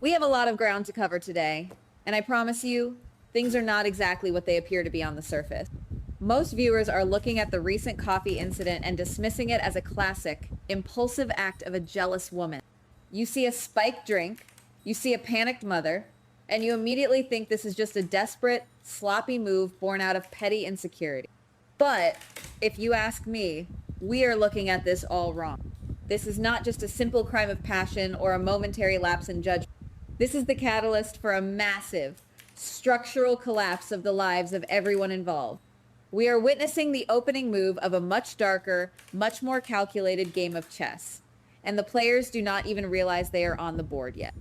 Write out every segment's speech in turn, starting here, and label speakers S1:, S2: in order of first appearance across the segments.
S1: We have a lot of ground to cover today, and I promise you, things are not exactly what they appear to be on the surface. Most viewers are looking at the recent coffee incident and dismissing it as a classic, impulsive act of a jealous woman. You see a spiked drink, you see a panicked mother, and you immediately think this is just a desperate, sloppy move born out of petty insecurity. But if you ask me, we are looking at this all wrong. This is not just a simple crime of passion or a momentary lapse in judgment. This is the catalyst for a massive, structural collapse of the lives of everyone involved. We are witnessing the opening move of a much darker, much more calculated game of chess, and the players do not even realize they are on the board yet.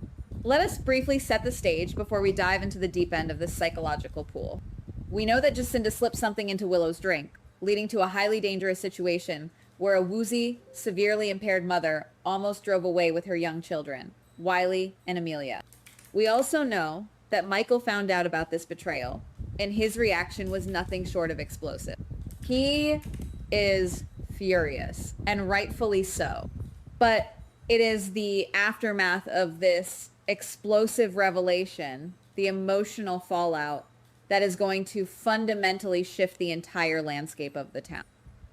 S1: Let us briefly set the stage before we dive into the deep end of this psychological pool. We know that Jacinda slipped something into Willow's drink, leading to a highly dangerous situation where a woozy, severely impaired mother almost drove away with her young children, Wiley and Amelia. We also know that Michael found out about this betrayal, and his reaction was nothing short of explosive. He is furious, and rightfully so. But it is the aftermath of this explosive revelation, the emotional fallout, that is going to fundamentally shift the entire landscape of the town.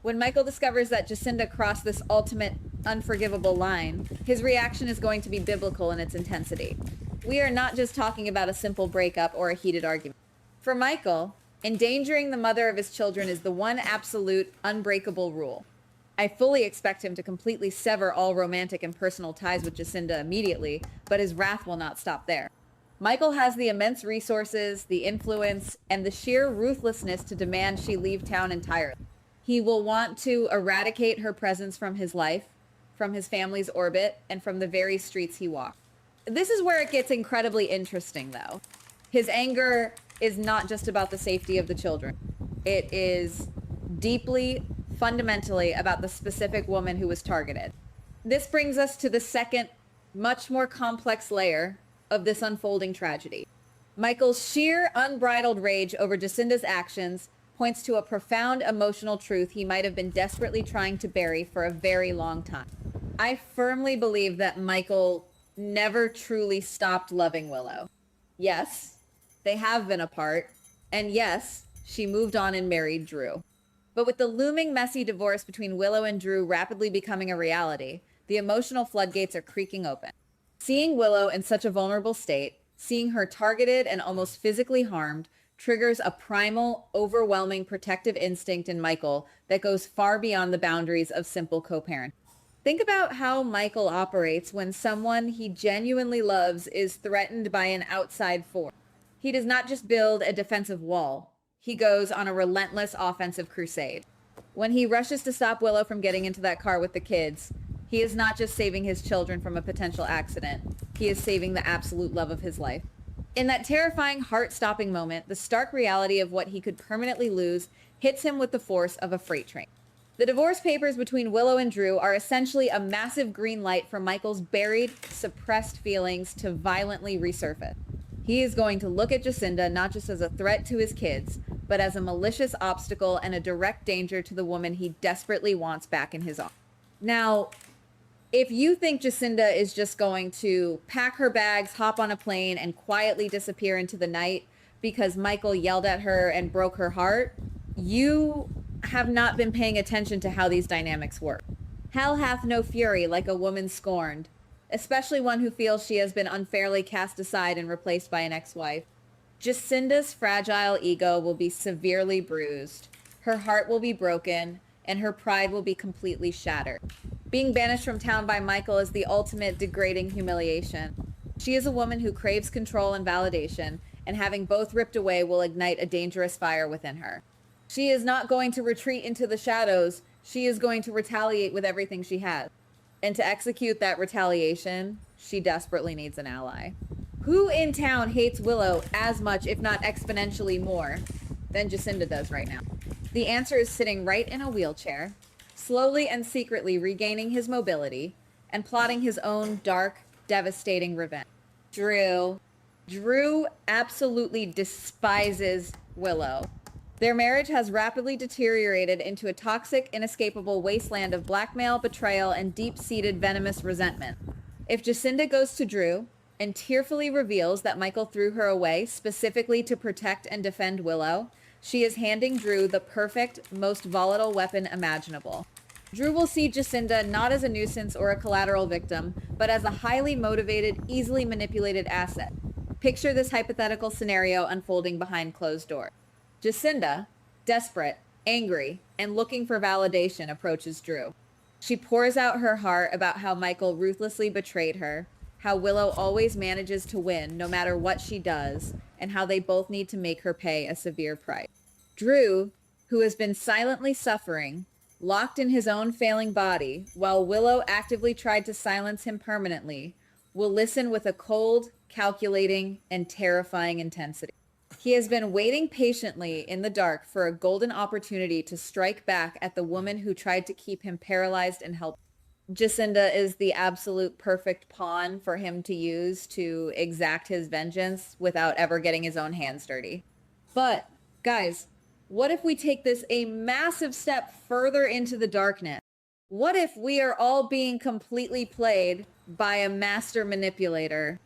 S1: When Michael discovers that Jacinda crossed this ultimate unforgivable line, his reaction is going to be biblical in its intensity. We are not just talking about a simple breakup or a heated argument. For Michael, endangering the mother of his children is the one absolute unbreakable rule. I fully expect him to completely sever all romantic and personal ties with Jacinda immediately, but his wrath will not stop there. Michael has the immense resources, the influence, and the sheer ruthlessness to demand she leave town entirely. He will want to eradicate her presence from his life, from his family's orbit, and from the very streets he walks. This is where it gets incredibly interesting, though. His anger is not just about the safety of the children. It is deeply, fundamentally about the specific woman who was targeted. This brings us to the second, much more complex layer of this unfolding tragedy. Michael's sheer, unbridled rage over Jacinda's actions points to a profound emotional truth he might have been desperately trying to bury for a very long time. I firmly believe that Michael never truly stopped loving Willow. Yes, they have been apart, and yes, she moved on and married Drew. But with the looming messy divorce between Willow and Drew rapidly becoming a reality, the emotional floodgates are creaking open. Seeing Willow in such a vulnerable state, seeing her targeted and almost physically harmed, triggers a primal, overwhelming protective instinct in Michael that goes far beyond the boundaries of simple co-parent. Think about how Michael operates when someone he genuinely loves is threatened by an outside force. He does not just build a defensive wall. He goes on a relentless offensive crusade. When he rushes to stop Willow from getting into that car with the kids, he is not just saving his children from a potential accident. He is saving the absolute love of his life. In that terrifying, heart-stopping moment, the stark reality of what he could permanently lose hits him with the force of a freight train. The divorce papers between Willow and Drew are essentially a massive green light for Michael's buried, suppressed feelings to violently resurface. He is going to look at Jacinda not just as a threat to his kids, but as a malicious obstacle and a direct danger to the woman he desperately wants back in his arms. Now, if you think Jacinda is just going to pack her bags, hop on a plane, and quietly disappear into the night because Michael yelled at her and broke her heart, you have not been paying attention to how these dynamics work. Hell hath no fury like a woman scorned, especially one who feels she has been unfairly cast aside and replaced by an ex-wife. Jacinda's fragile ego will be severely bruised, her heart will be broken, and her pride will be completely shattered. Being banished from town by Michael is the ultimate degrading humiliation. She is a woman who craves control and validation, and having both ripped away will ignite a dangerous fire within her. She is not going to retreat into the shadows. She is going to retaliate with everything she has. And to execute that retaliation, she desperately needs an ally. Who in town hates Willow as much, if not exponentially more, than Jacinda does right now? The answer is sitting right in a wheelchair, slowly and secretly regaining his mobility, and plotting his own dark, devastating revenge. Drew absolutely despises Willow. Their marriage has rapidly deteriorated into a toxic, inescapable wasteland of blackmail, betrayal, and deep-seated venomous resentment. If Jacinda goes to Drew, and tearfully reveals that Michael threw her away specifically to protect and defend Willow, she is handing Drew the perfect, most volatile weapon imaginable. Drew will see Jacinda not as a nuisance or a collateral victim, but as a highly motivated, easily manipulated asset. Picture this hypothetical scenario unfolding behind closed doors. Jacinda, desperate, angry, and looking for validation, approaches Drew. She pours out her heart about how Michael ruthlessly betrayed her, how Willow always manages to win no matter what she does, and how they both need to make her pay a severe price. Drew, who has been silently suffering, locked in his own failing body, while Willow actively tried to silence him permanently, will listen with a cold, calculating, and terrifying intensity. He has been waiting patiently in the dark for a golden opportunity to strike back at the woman who tried to keep him paralyzed and helpless. Jacinda is the absolute perfect pawn for him to use to exact his vengeance without ever getting his own hands dirty. But, guys, what if we take this a massive step further into the darkness? What if we are all being completely played by a master manipulator?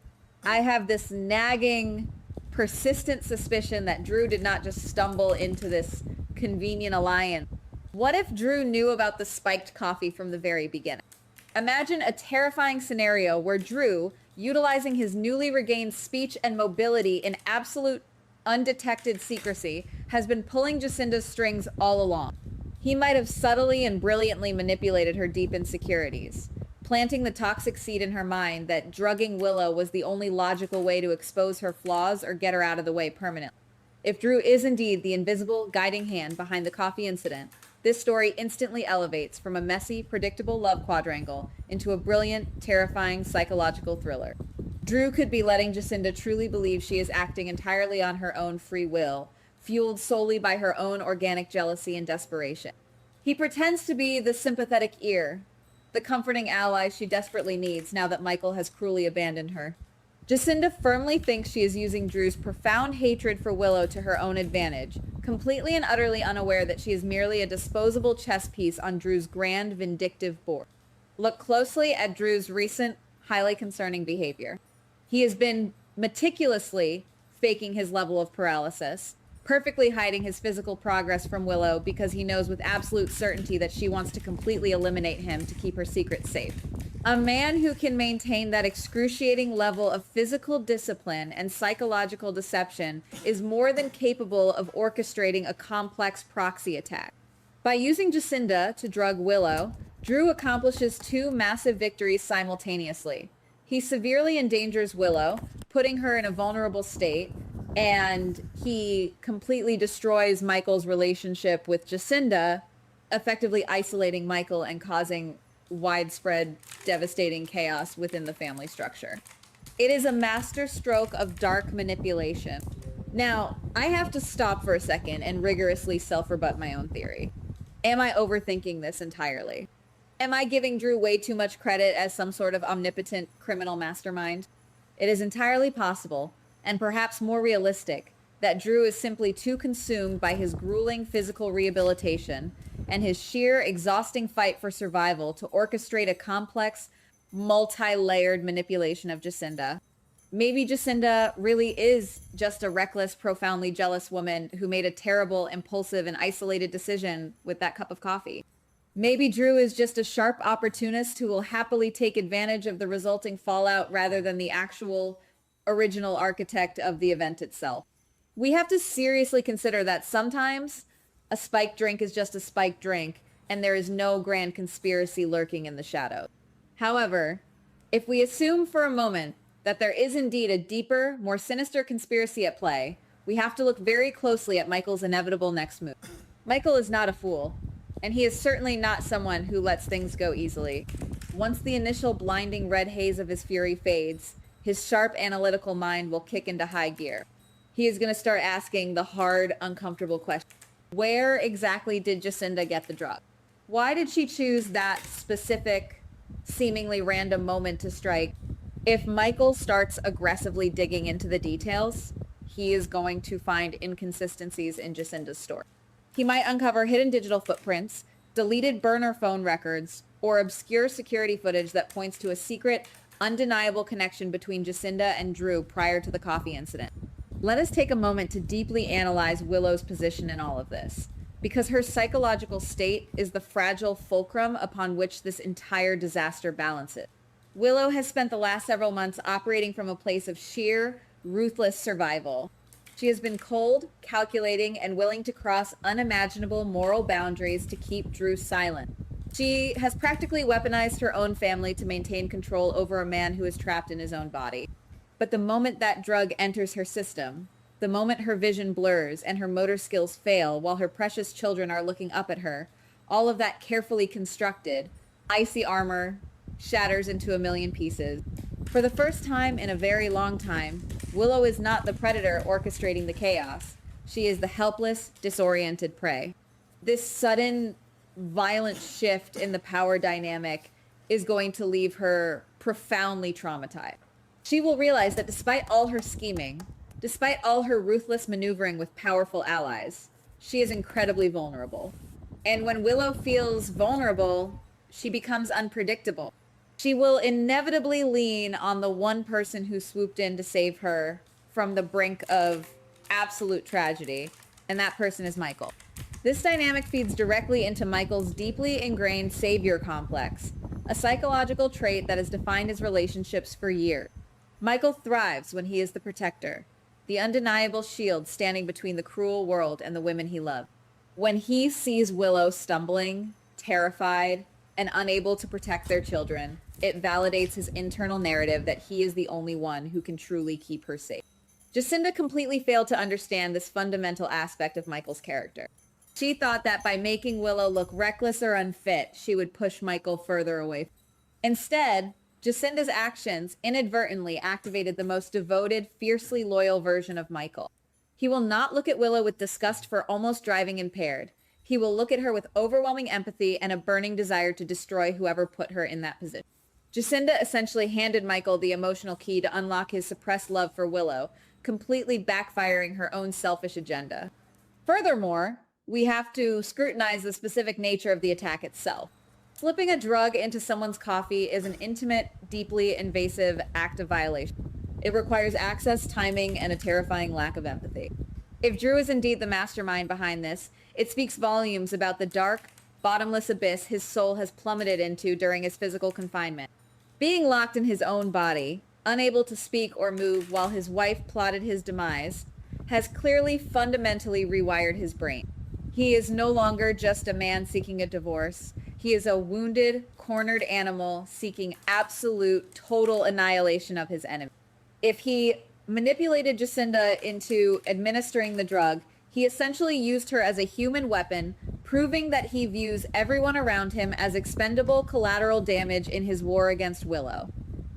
S1: I have this nagging, persistent suspicion that Drew did not just stumble into this convenient alliance. What if Drew knew about the spiked coffee from the very beginning? Imagine a terrifying scenario where Drew, utilizing his newly regained speech and mobility in absolute undetected secrecy, has been pulling Jacinda's strings all along. He might have subtly and brilliantly manipulated her deep insecurities, planting the toxic seed in her mind that drugging Willow was the only logical way to expose her flaws or get her out of the way permanently. If Drew is indeed the invisible guiding hand behind the coffee incident, this story instantly elevates from a messy, predictable love quadrangle into a brilliant, terrifying psychological thriller. Drew could be letting Jacinda truly believe she is acting entirely on her own free will, fueled solely by her own organic jealousy and desperation. He pretends to be the sympathetic ear, the comforting ally she desperately needs now that Michael has cruelly abandoned her. Jacinda firmly thinks she is using Drew's profound hatred for Willow to her own advantage, completely and utterly unaware that she is merely a disposable chess piece on Drew's grand, vindictive board. Look closely at Drew's recent, highly concerning behavior. He has been meticulously faking his level of paralysis, perfectly hiding his physical progress from Willow because he knows with absolute certainty that she wants to completely eliminate him to keep her secret safe. A man who can maintain that excruciating level of physical discipline and psychological deception is more than capable of orchestrating a complex proxy attack. By using Jacinda to drug Willow, Drew accomplishes two massive victories simultaneously. He severely endangers Willow, putting her in a vulnerable state, and he completely destroys Michael's relationship with Jacinda, effectively isolating Michael and causing widespread, devastating chaos within the family structure. It is a master stroke of dark manipulation. Now, I have to stop for a second and rigorously self-rebut my own theory. Am I overthinking this entirely? Am I giving Drew way too much credit as some sort of omnipotent criminal mastermind? It is entirely possible, and perhaps more realistic, that Drew is simply too consumed by his grueling physical rehabilitation and his sheer exhausting fight for survival to orchestrate a complex, multi-layered manipulation of Jacinda. Maybe Jacinda really is just a reckless, profoundly jealous woman who made a terrible, impulsive, and isolated decision with that cup of coffee. Maybe Drew is just a sharp opportunist who will happily take advantage of the resulting fallout rather than the actual original architect of the event itself. We have to seriously consider that sometimes a spiked drink is just a spiked drink and there is no grand conspiracy lurking in the shadows. However, if we assume for a moment that there is indeed a deeper, more sinister conspiracy at play, we have to look very closely at Michael's inevitable next move. Michael is not a fool, and he is certainly not someone who lets things go easily. Once the initial blinding red haze of his fury fades, his sharp analytical mind will kick into high gear. He is going to start asking the hard, uncomfortable question. Where exactly did Jacinda get the drug? Why did she choose that specific, seemingly random moment to strike? If Michael starts aggressively digging into the details, he is going to find inconsistencies in Jacinda's story. He might uncover hidden digital footprints, deleted burner phone records, or obscure security footage that points to a secret, undeniable connection between Jacinda and Drew prior to the coffee incident. Let us take a moment to deeply analyze Willow's position in all of this, because her psychological state is the fragile fulcrum upon which this entire disaster balances. Willow has spent the last several months operating from a place of sheer, ruthless survival. She has been cold, calculating, and willing to cross unimaginable moral boundaries to keep Drew silent. She has practically weaponized her own family to maintain control over a man who is trapped in his own body. But the moment that drug enters her system, the moment her vision blurs and her motor skills fail while her precious children are looking up at her, all of that carefully constructed, icy armor shatters into a million pieces. For the first time in a very long time, Willow is not the predator orchestrating the chaos. She is the helpless, disoriented prey. This sudden, violent shift in the power dynamic is going to leave her profoundly traumatized. She will realize that despite all her scheming, despite all her ruthless maneuvering with powerful allies, she is incredibly vulnerable. And when Willow feels vulnerable, she becomes unpredictable. She will inevitably lean on the one person who swooped in to save her from the brink of absolute tragedy, and that person is Michael. This dynamic feeds directly into Michael's deeply ingrained savior complex, a psychological trait that has defined his relationships for years. Michael thrives when he is the protector, the undeniable shield standing between the cruel world and the women he loves. When he sees Willow stumbling, terrified, and unable to protect their children, it validates his internal narrative that he is the only one who can truly keep her safe. Jacinda completely failed to understand this fundamental aspect of Michael's character. She thought that by making Willow look reckless or unfit, she would push Michael further away. Instead, Jacinda's actions inadvertently activated the most devoted, fiercely loyal version of Michael. He will not look at Willow with disgust for almost driving impaired. He will look at her with overwhelming empathy and a burning desire to destroy whoever put her in that position. Jacinda essentially handed Michael the emotional key to unlock his suppressed love for Willow, completely backfiring her own selfish agenda. Furthermore, we have to scrutinize the specific nature of the attack itself. Slipping a drug into someone's coffee is an intimate, deeply invasive act of violation. It requires access, timing, and a terrifying lack of empathy. If Drew is indeed the mastermind behind this, it speaks volumes about the dark, bottomless abyss his soul has plummeted into during his physical confinement. Being locked in his own body, unable to speak or move while his wife plotted his demise, has clearly fundamentally rewired his brain. He is no longer just a man seeking a divorce. He is a wounded, cornered animal seeking absolute, total annihilation of his enemy. If he manipulated Jacinda into administering the drug, he essentially used her as a human weapon, proving that he views everyone around him as expendable collateral damage in his war against Willow.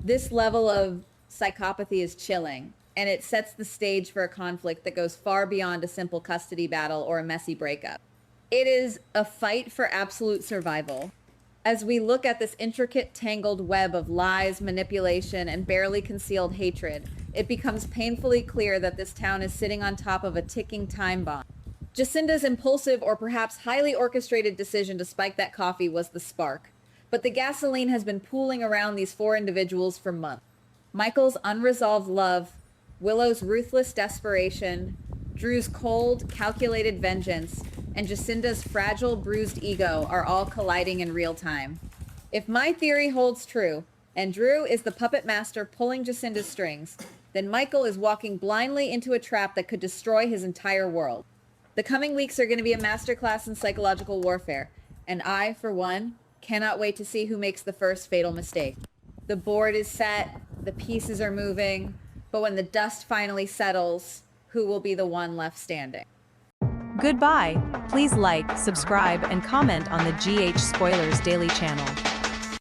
S1: This level of psychopathy is chilling, and it sets the stage for a conflict that goes far beyond a simple custody battle or a messy breakup. It is a fight for absolute survival. As we look at this intricate, tangled web of lies, manipulation, and barely concealed hatred, it becomes painfully clear that this town is sitting on top of a ticking time bomb. Jacinda's impulsive or perhaps highly orchestrated decision to spike that coffee was the spark, but the gasoline has been pooling around these four individuals for months. Michael's unresolved love, Willow's ruthless desperation, Drew's cold, calculated vengeance, and Jacinda's fragile, bruised ego are all colliding in real time. If my theory holds true, and Drew is the puppet master pulling Jacinda's strings, then Michael is walking blindly into a trap that could destroy his entire world. The coming weeks are going to be a masterclass in psychological warfare, and I, for one, cannot wait to see who makes the first fatal mistake. The board is set, the pieces are moving, but when the dust finally settles, who will be the one left standing?
S2: Goodbye. Please like, subscribe, and comment on the GH Spoilers Daily channel.